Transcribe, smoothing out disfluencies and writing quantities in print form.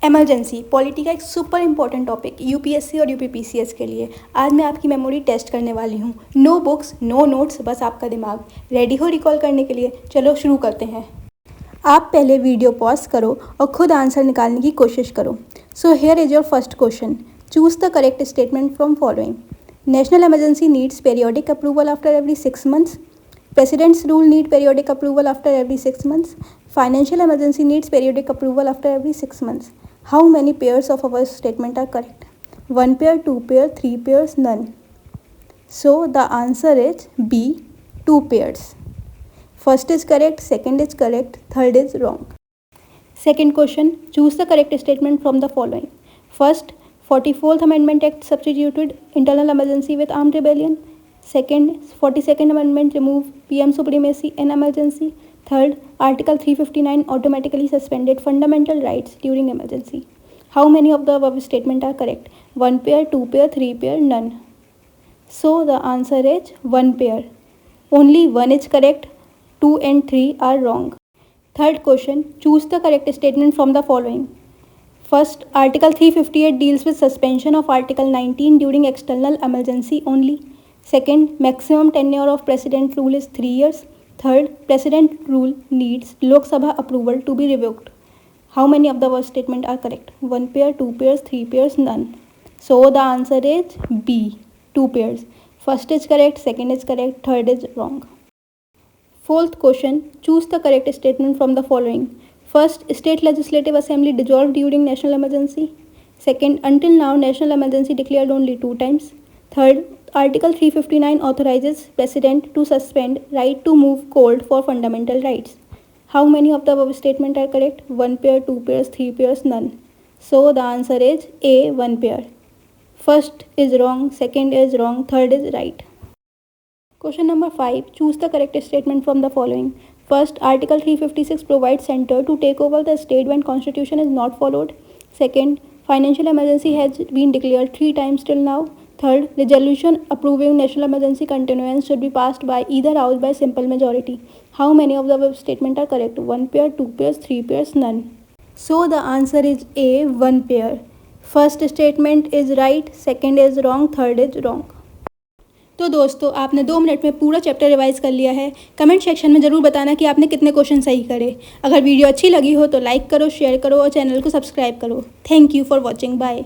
Emergency polity का एक super important topic UPSC और यूपीपीसीएस के लिए। आज मैं आपकी मेमोरी टेस्ट करने वाली हूँ। नो बुक्स नो नोट्स, बस आपका दिमाग। रेडी हो रिकॉल करने के लिए? चलो शुरू करते हैं। आप पहले वीडियो पॉज करो और खुद आंसर निकालने की कोशिश करो। So here is your first question. Choose the correct statement from following. National emergency needs periodic approval after every 6 months. President's rule need periodic approval after every 6 months. Financial emergency needs periodic approval after every 6 months. How many pairs of our statement are correct? 1 pair, 2 pair, 3 pairs, none. So the answer is B, 2 pairs. First is correct, second is correct, third is wrong. Second question, choose the correct statement from the following. First, 44th Amendment Act substituted internal emergency with armed rebellion. Second, 42nd Amendment remove PM supremacy in emergency. Third, Article 359 automatically suspended fundamental rights during emergency. How many of the above statements are correct? 1 pair, 2 pair, 3 pair, none. So the answer is 1 pair. Only 1 is correct, 2 and 3 are wrong. Third question, choose the correct statement from the following. First, Article 358 deals with suspension of Article 19 during external emergency only. Second, maximum tenure of President rule is 3 years. Third, President rule needs Lok Sabha approval to be revoked. How many of the above statements are correct? 1 pair, 2 pairs, 3 pairs, none. So the answer is B, 2 pairs. First is correct, second is correct, third is wrong. Fourth question, choose the correct statement from the following. First, State Legislative Assembly dissolved during national emergency. Second, until now national emergency declared only 2 times. Third, Article 359 authorizes President to suspend right to move cold for fundamental rights. How many of the above statements are correct? 1 pair, 2 pairs, 3 pairs, none. So the answer is A, 1 pair. First is wrong, second is wrong, third is right. Question number 5. Choose the correct statement from the following. First, Article 356 provides center to take over the state when constitution is not followed. Second, financial emergency has been declared 3 times till now. Third, resolution approving national emergency continuance should be passed by either house by simple majority. How many of the above statements are correct? 1 pair, 2 pairs, 3 pairs, none. So the answer is A, 1 pair. First statement is right, second is wrong, third is wrong. तो दोस्तों, आपने 2 minute में पूरा chapter revise कर लिया है। Comment section में ज़रूर बताना कि आपने कितने क्वेश्चन सही करे। अगर वीडियो अच्छी लगी हो तो लाइक करो, शेयर करो और चैनल को सब्सक्राइब करो। Thank you for watching. Bye.